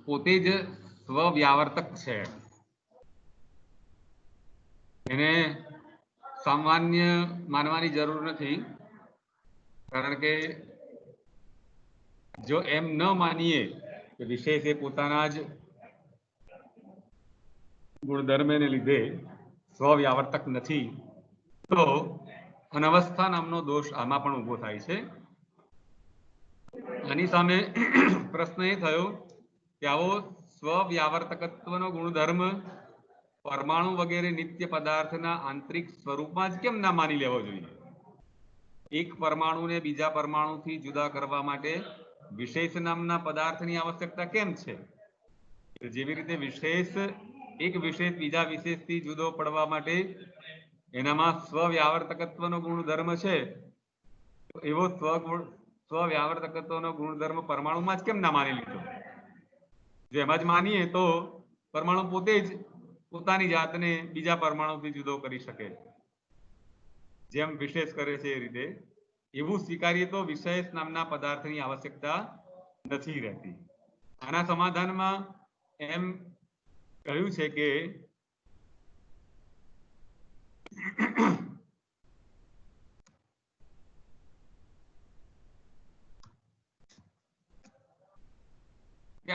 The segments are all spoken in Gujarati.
પોતે જ સ્વવ્યાવર્તક છે. એને સામાન્ય માનવાની જરૂર નથી, કારણ કે જો એમ ન માનીએ કે વિશેષ એ પોતાના જ ગુણધર્મને લીધે સ્વવ્યાવર્તક નથી, તો અનવસ્થા નામનો દોષ આમાં પણ ઊભો થાય છે. આની સામે પ્રશ્ન એ થયો કે આવો સ્વવ્યાવર્તકત્વનો ગુણધર્મ પરમાણુ વગેરે નિત્ય પદાર્થના આંતરિક સ્વરૂપમાં જ કેમ ના માની લેવો જોઈએ? એક પરમાણુને બીજા પરમાણુથી જુદા કરવા માટે વિશેષ નામના પદાર્થની આવશ્યકતા કેમ છે? જેવી રીતે વિશેષ એક વિશેષ બીજા વિશેષથી જુદો પડવા માટે એનામાં સ્વવ્યાવર્તકત્વનો ગુણધર્મ છે, એવો સ્વવ્યાવર્તકત્વનો ગુણધર્મ પરમાણુમાં જ કેમ ના માની લીધો? જો એમ જ માનીએ તો પરમાણુ પોતે જ પોતાની જાતને બીજા પરમાણુથી જુદો કરી શકે, જેમ વિશેષ કરે છે એ રીતે એવું સ્વીકારીએ તો વિશેષ નામના પદાર્થની આવશ્યકતા નથી રહેતી. આના સમાધાનમાં એમ કહ્યું છે કે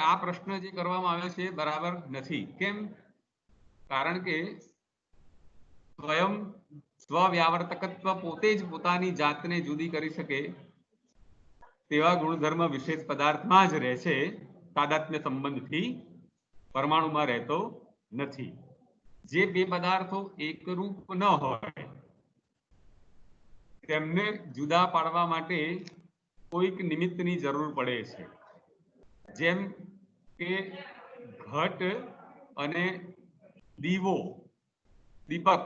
આ પ્રશ્ન જે કરવામાં આવ્યો છે બરાબર નથી. કેમ? કારણ કે સ્વયં સ્વવ્યાવર્તકત્વ પોતે જ પોતાની જાતને જુદી કરી શકે તેવા ગુણધર્મ વિશેષ પદાર્થમાં જ રહે છે, તાદાત્મ્ય સંબંધથી પરમાણુમાં રહેતો નથી. જે બે પદાર્થો એકરૂપ ન હોય તેમને જુદા પાડવા માટે કોઈક નિમિત્તની જરૂર પડે છે. જેમ કે ઘટ અને દીવો, દીપક,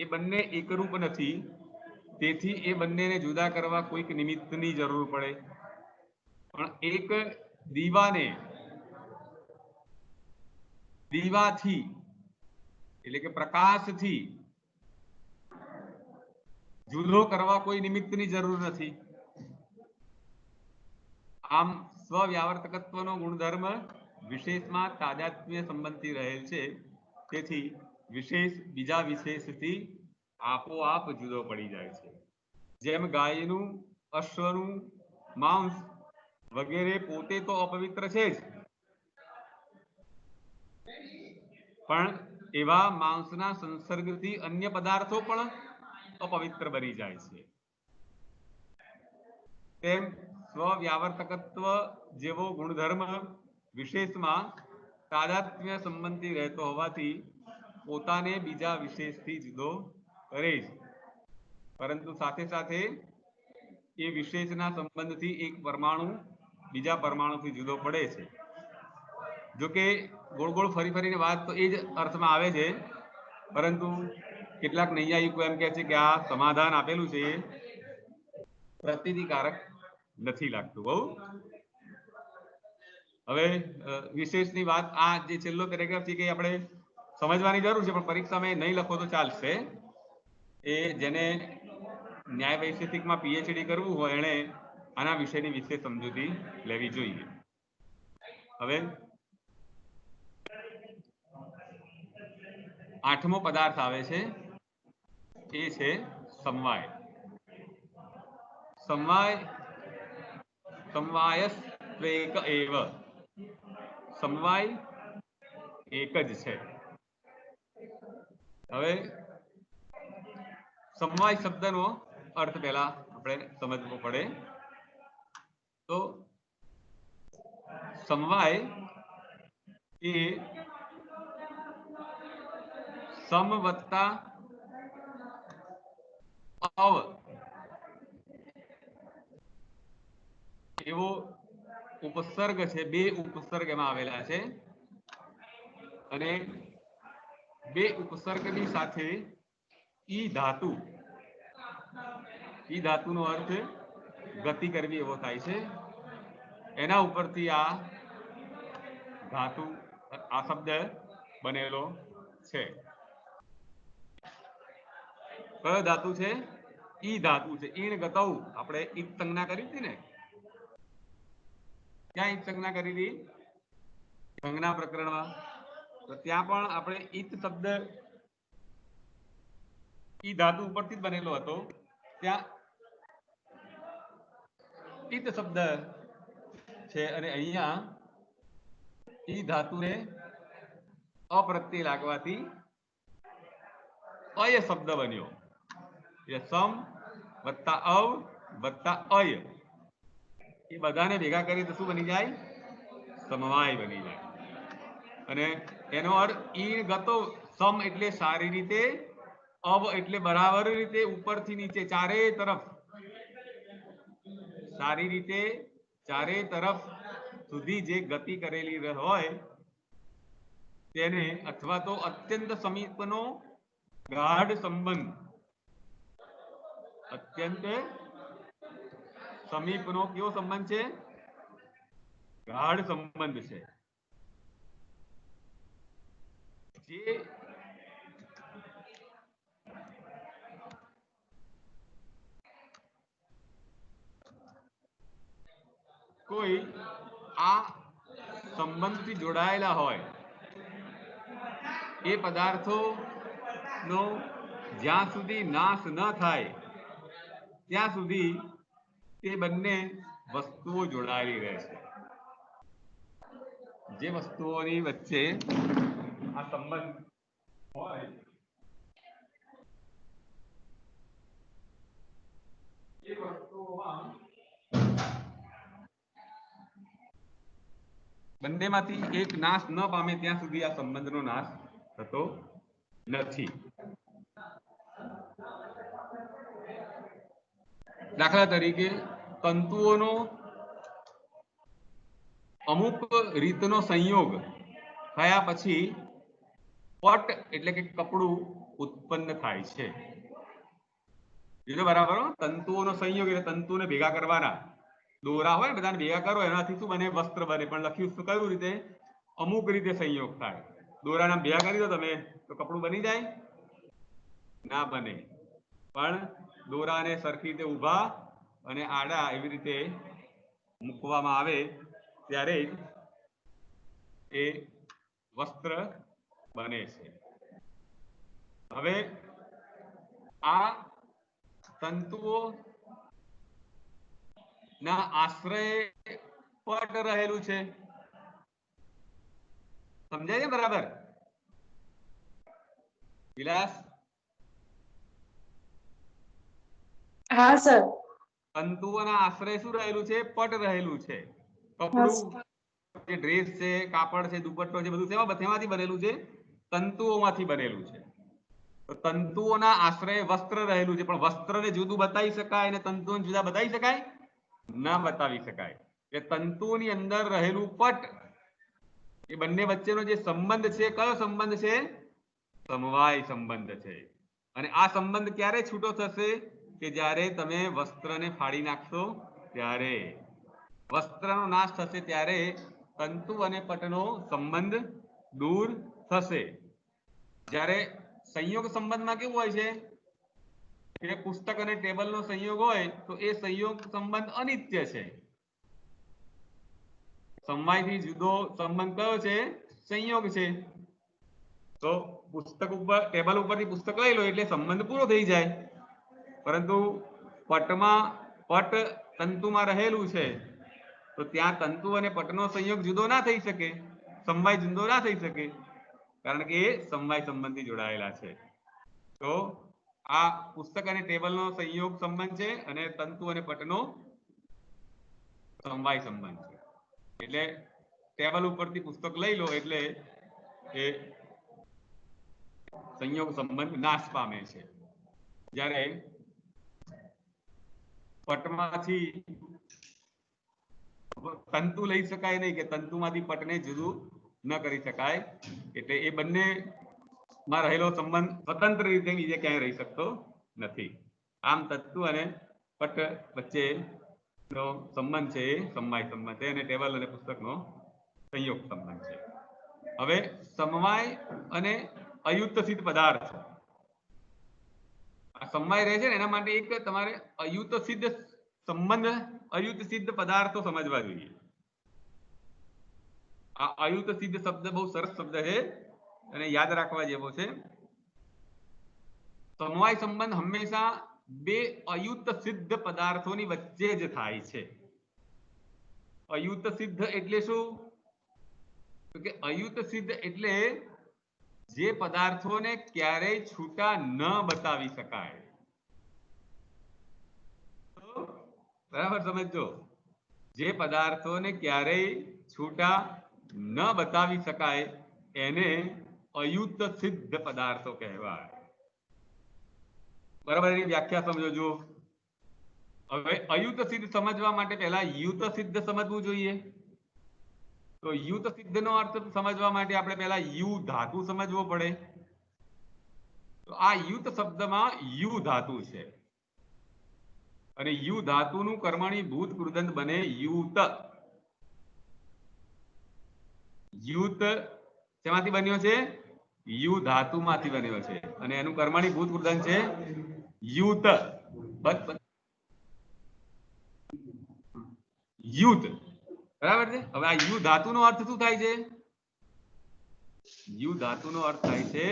એ બંને એકરૂપ નથી, તેથી એ બંનેને જુદા કરવા કોઈક નિમિત્તની જરૂર પડે. પણ એક દીવાને દીવાથી એટલે કે પ્રકાશથી જુદો કરવા કોઈ નિમિત્તની જરૂર નથી. આમ સ્વવ્યાવર્તકત્વનો ગુણધર્મ વિશેષમાં તાદાત્મ્ય સંબંધથી રહેલ છે, તેથી વિશેષ બીજા વિશેષથી આપોઆપ જુદો પડી જાય છે. જેમ ગાયનું, અશ્વનું માંસ વગેરે પોતે તો અપવિત્ર છે જ, પણ એવા માંસના સંસર્ગથી અન્ય પદાર્થો પણ અપવિત્ર બની જાય છે. તેમ સ્વવ્યાવર્તકત્વ જેવો ગુણધર્મ વિશેષમાં તાદાત્મ્ય સંબંધી રહેતો હોવાથી પોતાને બીજા વિશેષથી જુદો કરે છે, પરંતુ સાથે સાથે એ વિશેષના સંબંધથી એક પરમાણુ બીજા પરમાણુથી જુદો પડે છે. જોકે ગોળ ગોળ ફરી ફરીને વાત તો એ જ અર્થમાં આવે છે, પરંતુ કેટલાક નૈયાયિકો એમ કહે છે કે આ સમાધાન આપેલું છે એ પ્રતીતિકારક નથી લાગતું બહુ. હવે વિશેષની વાત, આ જે છેલ્લો પેરેગ્રાફ છે કે આપણે સમજવાની જરૂર છે, પણ પરીક્ષામાં નહીં લખો તો ચાલશે. એ જેને ન્યાય વૈશેષિકમાં પીએચડી કરવું હોય એણે આના વિષયની વિશેષ સમજૂતી લેવી જોઈએ. હવે 8મો પદાર્થ આવે છે, એ છે સમવાય. સમવાય સમવાયસ્ત્વેક એવ, સમવાય એક જ છે. હવે સમવાય શબ્દનો અર્થ પહેલા આપણે સમજવો પડે. તો સમવાય એ સમ વત્તા અવ એવો ઉપસર્ગ છે. બે ઉપસર્ગ એમાં આવેલા છે અને બે ઉપસર્ગની સાથે ઈ ધાતુ, ઈ ધાતુનો અર્થ ગતિ કરવી એવો થાય છે. એના ઉપરથી આ ધાતુ, આ શબ્દ બનેલો છે. કયો ધાતુ છે? ઈ ધાતુ છે. ઈણ ગતૌ, આપણે ઈક સંજ્ઞા કરી હતી ને, ક્યાં ઈક સંજ્ઞા કરી હતી? સંજ્ઞા પ્રકરણમાં તો ત્યાં પણ આપણે ઈત શબ્દ ઈ ધાતુ ઉપરથી જ બનેલો હતો. ત્યાં ઈત શબ્દ છે અને અહીંયા ઈ ધાતુને અપ્રત્યય લાગવાથી અય શબ્દ બન્યો. એટલે સમ વત્તા અવ વત્તા અય એ બધાને ભેગા કરી તો શું બની જાય? સમવાય બની જાય. અને એનો અર્થ ઈ ગતો સમ એટલે સારી રીતે, અવ એટલે બરાબર રીતે ઉપરથી નીચે ચારે તરફ સારી રીતે ચારે તરફ સુધી જે ગતિ કરેલી હોય તેને અથવા તો અત્યંત સમીપનો ગાઢ સંબંધ, અત્યંત સમીપનો કેવો સંબંધ છે? ગાઢ સંબંધ છે. જે કોઈ આ સંબંધથી જોડાયેલા હોય એ પદાર્થોનો જ્યાં સુધી નાશ ન થાય ત્યાં સુધી તે બંને વસ્તુઓ જોડાયેલી રહે છે. જે વસ્તુઓની વચ્ચે આ સંબંધ હોય એ વસ્તુઓમાં બંનેમાંથી એક નાશ ન પામે ત્યાં સુધી આ સંબંધનો નાશ થતો નથી. દાખલા તરીકે તંતુઓનો અમુક રીતનો સંયોગ થયા પછી પટ એટલે કે કપડું ઉત્પન્ન થાય છે. બરાબર. તંતુઓનો સંયોગ એટલે તંતુને ભેગા કરવાના. દોરા હોય બધાને ભેગા કરો એનાથી શું બને? વસ્ત્ર બને. પણ લખ્યું શું કયું રીતે? અમુક રીતે સંયોગ થાય. દોરાના ભેગા કરી દો તમે તો કપડું બની જાય? ના બને. પણ દોરાને સરખી રીતે ઊભા અને આડા એવી રીતે મૂકવામાં આવે ત્યારે એ વસ્ત્ર બને છે. હવે આ તંતુઓ ના આશ્રય પટ રહેલું છે. સમજાય છે બરાબર? વિલાસ? હા સર. તંતુઓના આશ્રય શું રહેલું છે? પટ રહેલું છે. કપડું, જે ડ્રેસ છે, કાપડ છે, દુપટ્ટો છે, બધું શેમાંથી બનેલું છે? તંતુઓમાંથી બનેલું છે. તો તંતુઓના આશ્રય વસ્ત્ર રહેલું છે. પણ વસ્ત્રને જુદું બતાવી શકાય અને તંતુઓને જુદા બતાવી શકાય? ના બતાવી શકાય. એ તંતુઓની અંદર રહેલું પટ એ બંને વચ્ચેનો જે સંબંધ છે કયો સંબંધ છે? સમવાય સંબંધ છે. અને આ સંબંધ ક્યારે છૂટો થશે? કે જ્યારે તમે વસ્ત્રને ફાડી નાખશો ત્યારે. વસ્ત્રનો નાશ થશે ત્યારે તંતુ અને પટનો સંબંધ દૂર થશે. જ્યારે સંયોગ સંબંધમાં કેવું હોય છે કે પુસ્તક અને ટેબલનો સંયોગ હોય તો એ સંયોગ સંબંધ અનિત્ય છે. સમવાયથી જુદો સંબંધ કયો છે? સંયોગ છે. તો પુસ્તક ઉપર, ટેબલ ઉપરથી પુસ્તક લઈ લો એટલે સંબંધ પૂરો થઈ જાય. પરંતુ પટમાં પટ તંતુમાં રહેલું છે તો ત્યાં તંતુ અને પટનો સંયોગ જુદો ના થઈ શકે, સમવાય જુદો ના થઈ શકે, કારણ કે એ સમવાય સંબંધથી જોડાયેલા છે. તો આ પુસ્તક અને ટેબલનો સંયોગ સંબંધ છે અને તંતુ અને પટનો સમવાય સંબંધ છે. એટલે ટેબલ ઉપરથી પુસ્તક લઈ લો એટલે એ સંયોગ સંબંધ નાશ પામે છે. જ્યારે પટમાંથી તંતુ લઈ શકાય નહીં, કે તંતુમાંથી પટને જુદું ન કરી શકાય. એટલે એ બંને માં રહેલો સંબંધ સ્વતંત્ર રીતે બીજે ક્યાંય રહી શકતો નથી. આમ તંતુ અને પટ વચ્ચેનો સંબંધ છે એ સમવાય સંબંધ છે અને ટેબલ અને પુસ્તકનો સંયોગ સંબંધ છે. હવે સમવાય અને અયુક્ત સિદ્ધ પદાર્થ, આ સમવાય રહે છે ને એના માટે એક તમારે અયુક્ત સિદ્ધ સંબંધ, અયુક્ત સિદ્ધ પદાર્થો સમજવા જોઈએ. આ અયુત સિદ્ધ શબ્દ બહુ સરસ શબ્દ છે અને યાદ રાખવા જેવો છે. સમવાય સંબંધ હંમેશા બે અયુત સિદ્ધ પદાર્થોની વચ્ચે જ થાય છે. અયુત સિદ્ધ એટલે શું? તો કે અયુત સિદ્ધ એટલે જે પદાર્થોને ક્યારેય છૂટા ન બતાવી શકાય. બરાબર સમજો. જે પદાર્થોને ક્યારેય છૂટા ન બતાવી શકાય એને અયુત સિદ્ધ પદાર્થો કહેવાય. બરાબર, એની વ્યાખ્યા સમજો જો. હવે અયુત સિદ્ધ સમજવા માટે પહેલા યુત સિદ્ધ સમજવું જોઈએ. તો યુત સિદ્ધ નો અર્થ સમજવા માટે આપણે પહેલા યુ ધાતુ સમજવો પડે. તો આ યુત શબ્દમાં યુ ધાતુ છે અને યુ ધાતુનું કર્મણી ભૂત કૃદંત બને યુત. યુત શેમાંથી બન્યો છે? યુ ધાતુમાંથી બન્યો છે અને એનું કર્મણી ભૂત કૃદંત છે યુત. યુત, બરાબર છે. હવે આ યુ ધાતુનો અર્થ શું થાય છે? યુ ધાતુનો અર્થ થાય છે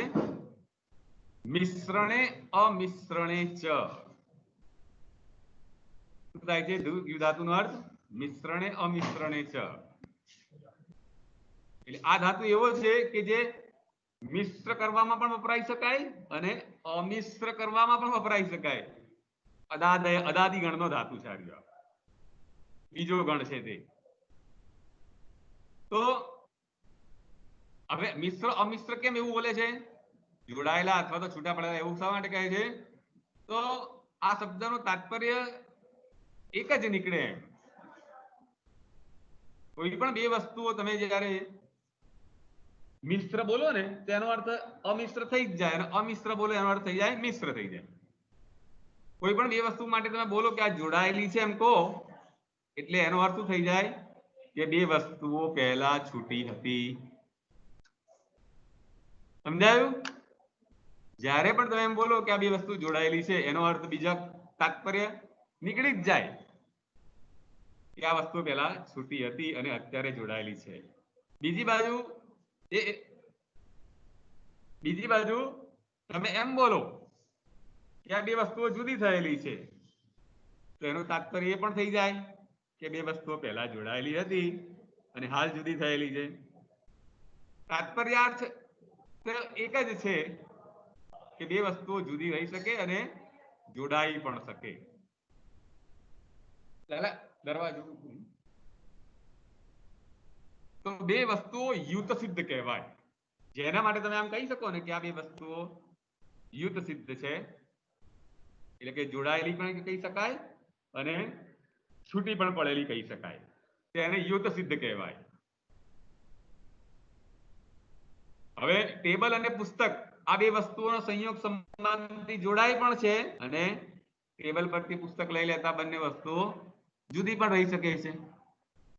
મિશ્રણે અમિશ્રણે ચ. શું થાય છે યુ ધાતુનો અર્થ? મિશ્રણે અમિશ્રણે ચ. એટલે આ ધાતુ એવો છે કે જે મિશ્ર કરવામાં પણ વપરાઈ શકાય અને અમિશ્ર કરવામાં પણ વપરાઈ શકાય. અદાદિ ગણનો ધાતુ છે. બીજો ગણ છે તે. તો હવે મિશ્ર અમિશ્ર કેમ એવું બોલે છે? જોડાયેલા અથવા તો છૂટા પડેલા એવું શા માટે કહે છે? તો આ શબ્દનું તાત્પર્ય એક જ નીકળે. કોઈ પણ બે વસ્તુઓ તમે જ્યારે મિશ્ર બોલો ને તેનો અર્થ અમિશ્ર થઈ જ જાય અને અમિશ્ર બોલો એનો અર્થ થઈ જાય મિશ્ર થઈ જાય. કોઈ પણ બે વસ્તુ માટે તમે બોલો કે આ જોડાયેલી છે એમ કહો એટલે એનો અર્થ શું થઈ જાય કે બે વસ્તુઓ પહેલા છૂટી હતી. સમજાયું? જ્યારે પણ તમે એમ બોલો કે આ બે વસ્તુ જોડાયેલી છે એનો અર્થ બીજા તાત્પર્ય નીકળી જ જાય કે આ વસ્તુ પહેલા છૂટી હતી અને અત્યારે જોડાયેલી છે. બીજી બાજુ તમે એમ બોલો કે આ બે વસ્તુઓ જુદી થયેલી છે તો એનું તાત્પર્ય એ પણ થઈ જાય કે બે વસ્તુઓ પહેલા જોડાયેલી હતી અને હાલ જુદી થયેલી છે. તાત્પર્યાર્થ એક જ છે કે બે વસ્તુઓ જુદી રહી શકે અને જોડાઈ પણ શકે. દરવાજો. તો બે વસ્તુઓ યુત સિદ્ધ કહેવાય. જેના માટે તમે આમ કહી શકો ને કે આ બે વસ્તુઓ યુત સિદ્ધ છે એટલે કે જોડાયેલી પણ કહી શકાય અને છૂટી પણ પડેલી કહી શકાય. તેને યુત સિદ્ધ કહેવાય. હવે ટેબલ અને પુસ્તક આ બે વસ્તુઓનો સંયોગ સંબંધથી જોડાય પણ છે અને ટેબલ પરથી પુસ્તક લઈ લેતા બંને વસ્તુઓ જુદી પણ રહી શકે છે.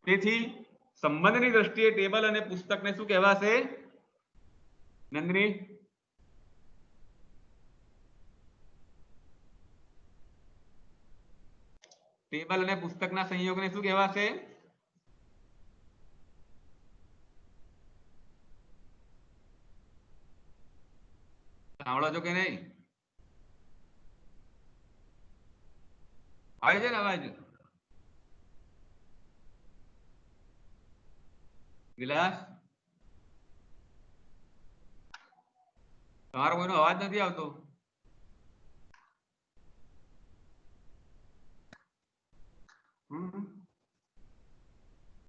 તેથી સંબંધની દ્રષ્ટિએ ટેબલ અને પુસ્તકને શું કહેવાશે? નંદની? ટેબલ અને પુસ્તકના સંયોગને શું કહેવાશે? સાંભળો છો કે નહીં? આવે છે ને અવાજ? વિલાસ, તમારો કોઈનો અવાજ નથી આવતો.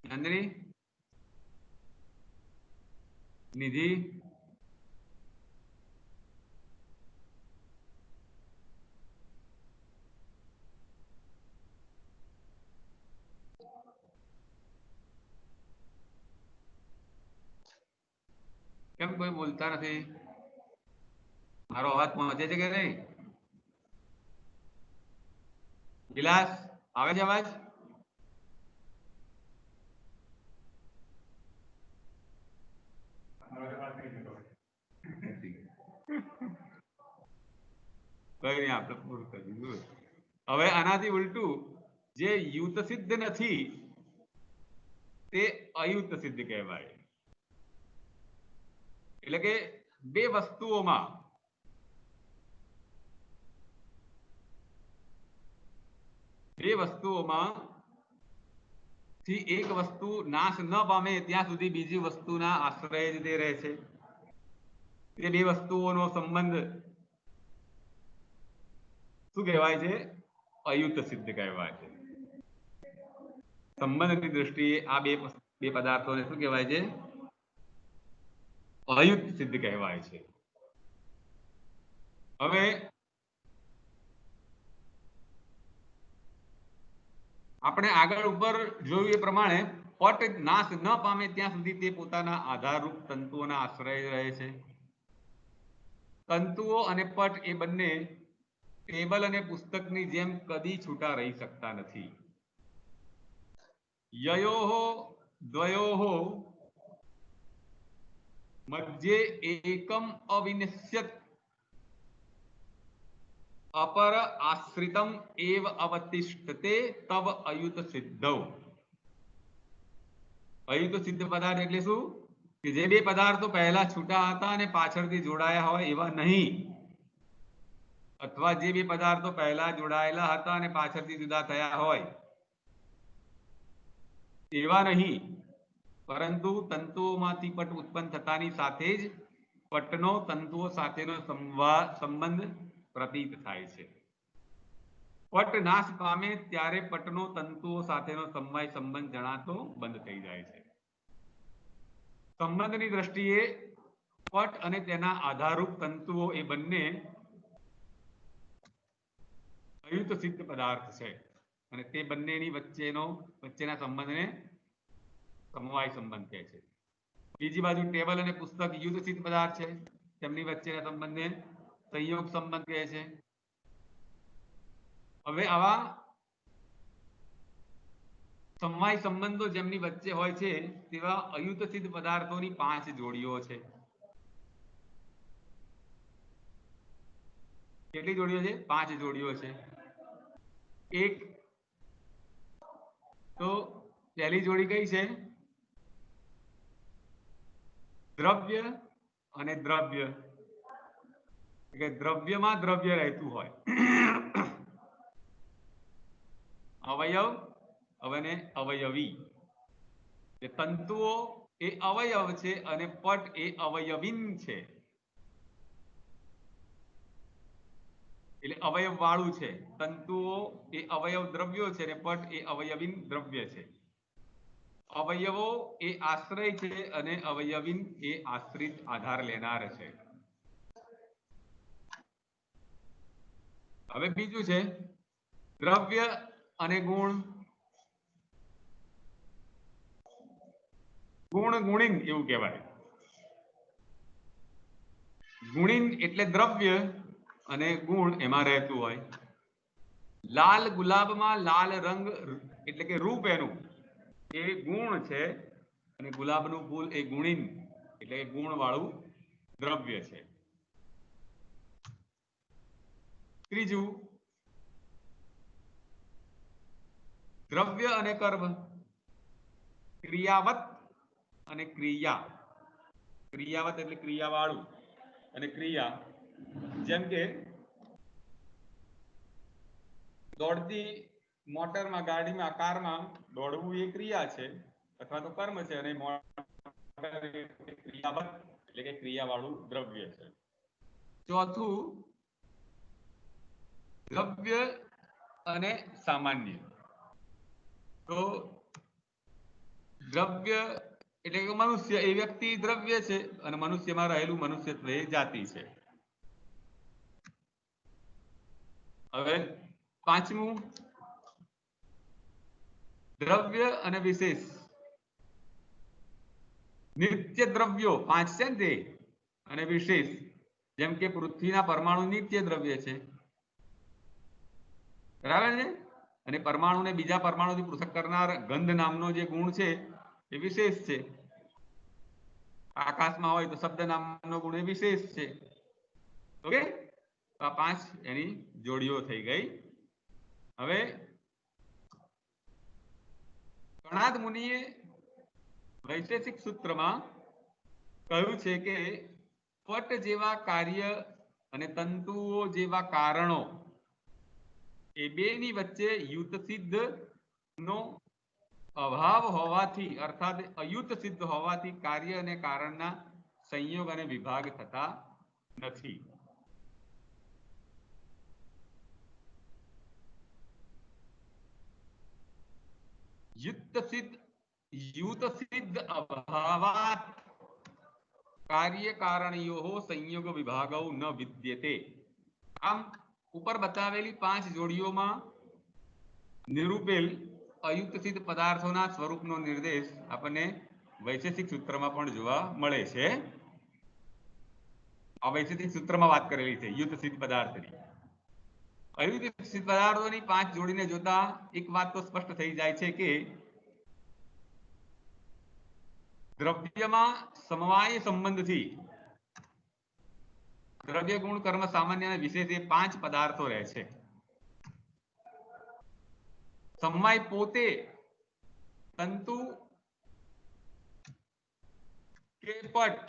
નંદની, નિધિ, કેમ કોઈ બોલતા નથી? મારો અવાજ પહોંચે છે કે નહીં? વિલાસ, આવે છે અવાજ? કઈ નહીં, આપણે પૂરું કરી દીધું. હવે આનાથી ઉલટું જે યુત સિદ્ધ નથી તે અયુત સિદ્ધ કહેવાય. એટલે કે બે વસ્તુઓમાં થી એક વસ્તુ નાશ ન પામે ત્યાં સુધી બીજી વસ્તુના આશ્રય જ તે રહે છે. એ બે વસ્તુઓનો સંબંધ શું કહેવાય છે? અયુત સિદ્ધ કહેવાય છે. સંબંધની દ્રષ્ટિએ આ બે પદાર્થોને શું કહેવાય છે? અયુત સિદ્ધ કહેવાય છે. હવે આપણે આગળ ઉપર જોયું એ પ્રમાણે પટ નાશ ન પામે ત્યાં સુધી તે પોતાના આધારરૂપ તંતુઓના આશ્રય રહે છે. તંતુઓ અને પટ એ બંને ટેબલ અને પુસ્તકની જેમ કદી છૂટા રહી શકતા નથી. યયોઃ દ્વયોઃ મધ્યે એકમ અવિનશ્યત અપર આશ્રિતમ એવ અવતિષ્ઠતે તવ અયુત સિદ્ધૌ. અયુત સિદ્ધ પદાર્થ એટલે શું? કે જે બે પદાર્થો પહેલા છૂટા હતા અને પાછળથી જોડાયા હોય એવા નહીં, અથવા જે બે પદાર્થો પહેલા જોડાયેલા હતા અને પાછળથી જુદા થયા હોય એવા નહીં, પરંતુ તંતુઓમાંથી પટ ઉત્પન્ન થતાની સાથે જ પટનો તંતુઓ સાથેનો સંબંધ પ્રતીત થાય છે. પટ નાશ પામે ત્યારે પટનો તંતુઓ સાથેનો સમવાય સંબંધ જણાતો બંધ થઈ જાય છે. સંબંધની દ્રષ્ટિએ પટ અને તેના આધારરૂપ તંતુઓ એ બંને અયુત સિદ્ધ પદાર્થ છે અને તે બંનેની વચ્ચેના સંબંધને સમવાય સંબંધ કહે છે. બીજી બાજુ ટેબલ અને પુસ્તક યુત સિદ્ધ પદાર્થ છે, તેમની વચ્ચેના સંબંધને સંયોગ સંબંધ કહે છે. હવે આવા સમવાય સંબંધો જેમની વચ્ચે હોય છે તેવા અયુત સિદ્ધ પદાર્થોની 5 જોડીઓ છે. કેટલી જોડીઓ છે? 5 જોડીઓ છે. એક તો પહેલી જોડી કઈ છે? દ્રવ્ય અને દ્રવ્ય, કે દ્રવ્યમાં દ્રવ્ય રહેતું હોય. અવયવ અને અવયવી. તંતુઓ એ અવયવ છે અને પટ એ અવયવીન છે, એટલે અવયવ વાળું છે. તંતુઓ એ અવયવ દ્રવ્યો છે અને પટ એ અવયવીન દ્રવ્ય છે. અવયવો એ આશ્રય છે અને અવયવીન એ આશ્રિત આધાર લેનાર છે. હવે બીજું છે દ્રવ્ય અને ગુણ. ગુણ ગુણિન એવું કહેવાય. ગુણિન એટલે દ્રવ્ય અને ગુણ એમાં રહેતું હોય. લાલ ગુલાબમાં લાલ રંગ એટલે કે રૂપ એનું એ ગુણ છે અને ગુલાબનું ફૂલ એ ગુણિન એટલે ગુણ વાળું દ્રવ્ય છે. ત્રીજું દ્રવ્ય અને કર્મ, ક્રિયાવત અને ક્રિયા. ક્રિયાવત એટલે ક્રિયા વાળું અને ક્રિયા, જેમ કે દોડતી મોટરમાં, ગાડીમાં, કારમાં દોડવું એ ક્રિયા છે અથવા તો કર્મ છે અને મોટર ક્રિયાવત એટલે કે ક્રિયા વાળું દ્રવ્ય છે. ચોથું દ્રવ્ય અને સામાન્ય. તો દ્રવ્ય એટલે કે મનુષ્ય એ વ્યક્તિ દ્રવ્ય છે અને મનુષ્યમાં રહેલું મનુષ્યત્વ એ જાતિ છે. હવે પાંચમું દ્રવ્ય અને વિશેષ. નિત્ય દ્રવ્યો 5 છે ને તે, અને વિશેષ જેમ કે પૃથ્વીના પરમાણુ નિત્ય દ્રવ્ય છે, બરાબર છે, અને પરમાણુને બીજા પરમાણુથી પૃથક કરનાર ગંધ નામનો જે ગુણ છે એ વિશેષ છે. આકાશમાં હોય તો શબ્દ નામનો ગુણ એ વિશેષ છે. ઓકે, તો આ 5 એની જોડીઓ થઈ ગઈ. હવે કણાદ મુનિએ વૈશેષિક સૂત્રમાં કહ્યું છે કે પટ જેવા કાર્ય અને તંતુઓ જેવા કારણો એ બેની વચ્ચે યુત સિદ્ધ નો અભાવ હોવાથી અર્થાત અયુત સિદ્ધ હોવાથી કાર્ય અને કારણના સંયોગ અને વિભાગ થતા નથી. युत सिद्ध अभावात् कार्य कारणयोः संयोग विभागौ न विद्यते. આમ ઉપર બતાવેલી 5 જોડીઓમાં નિરૂપેલ અયુક્ત સિદ્ધ પદાર્થોના સ્વરૂપનો નિર્દેશ આપણને વૈશેષિક સૂત્રમાં પણ જોવા મળે છે. આ વૈશેષિક સૂત્રમાં વાત કરેલી છે યુક્ત સિદ્ધ પદાર્થની. અયુક્ત સિદ્ધ પદાર્થોની 5 જોડીને જોતા એક વાત તો સ્પષ્ટ થઈ જાય છે કે દ્રવ્યમાં સમવાય સંબંધથી દ્રવ્ય ગુણ કર્મ સામાન્ય અને વિશેષ એ 5 પદાર્થો રહે છે. સમવાય પોતે તંતુ કે પટ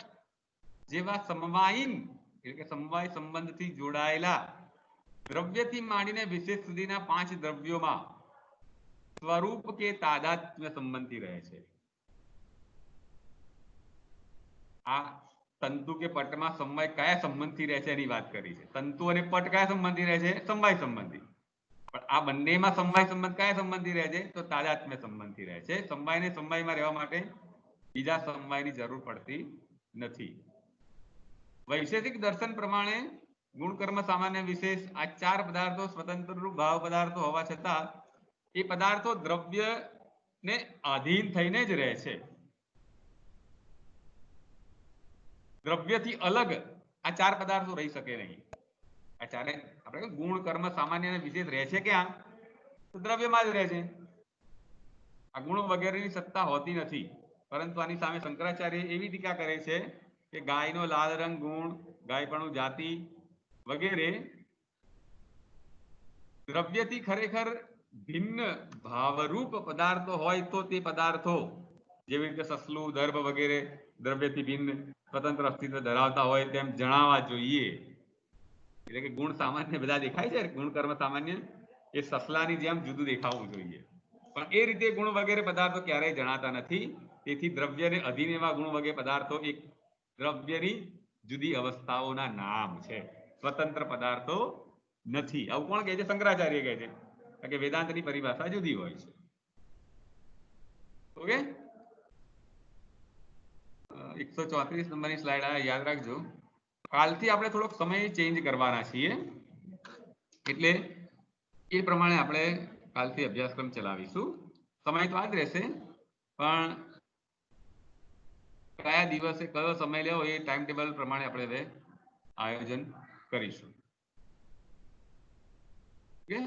જેવા સમવાયીન એટલે કે સમવાય સંબંધથી જોડાયેલા દ્રવ્યથી માંડીને વિશેષ સુધીના 5 દ્રવ્યોમાં સ્વરૂપ કે તાદાત્મ્ય સંબંધી રહે છે. આ તંતુ કે પટમાં સમવાય કયા સંબંધથી રહે છે એની વાત કરી છે. તંતુ અને પટ કયા સંબંધી રહે છે? સમવાય સંબંધી. પણ આ બંનેમાં સમવાય સંબંધ કયા સંબંધી રહે છે? તો તાદાત્મ્ય સંબંધી રહે છે. સમવાયને સમવાયમાં રહેવા માટે બીજા સમવાયની જરૂર પડતી નથી. વૈશેષિક દર્શન પ્રમાણે ગુણકર્મ સામાન્ય વિશેષ આ 4 પદાર્થો સ્વતંત્ર રૂપ ભાવ પદાર્થો હોવા છતાં એ પદાર્થો દ્રવ્યને આધીન થઈને જ રહે છે. દ્રવ્યથી અલગ આ 4 પદાર્થો રહી શકે નહીં. આ ચારે આપણે ગુણ કર્મ સામાન્ય અને વિશેષ રહે છે ક્યાં? તો દ્રવ્યમાં જ રહે છે. આ ગુણો વગેરેની સત્તા હોતી નથી. પરંતુ આની સામે શંકરાચાર્ય એવી ટીકા કરે છે કે ગાયનો લાલ રંગ ગુણ, ગાયપણું જાતિ વગેરે દ્રવ્યથી ખરેખર ભિન્ન ભાવરૂપ પદાર્થો હોય તો તે પદાર્થો જેવી રીતે સસલું, દર્ભ વગેરે દ્રવ્યથી ભિન્ન સ્વતંત્ર અસ્તિત્વ ધરાવતા હોય તેમ જણાવવા જોઈએ. એટલે કે ગુણ સામાન્ય બધા દેખાય છે, ગુણ કર્મ સામાન્ય એ સસલાની જેમ જુદું દેખાવું જોઈએ. પણ એ રીતે ગુણ વગેરે પદાર્થો ક્યારેય જણાતા નથી. તેથી દ્રવ્યને અધીન એવા ગુણ વગેરે પદાર્થો એક દ્રવ્યની જુદી અવસ્થાઓના નામ છે, સ્વતંત્ર પદાર્થો નથી. આવું કોણ કહે છે? શંકરાચાર્ય કહે છે. કારણ કે વેદાંતની પરિભાષા જુદી હોય છે. ઓકે, 134 નંબરની સ્લાઇડ આ યાદ રાખજો. કાલથી આપણે થોડોક સમય ચેન્જ કરવાના છીએ, એટલે એ પ્રમાણે આપણે કાલથી અભ્યાસક્રમ ચલાવીશું. સમય તો આ જ રહેશે, પણ કયા દિવસે કયો સમય લેવો એ ટાઈમ ટેબલ પ્રમાણે આપણે હવે આયોજન કરીશું. ઓકે.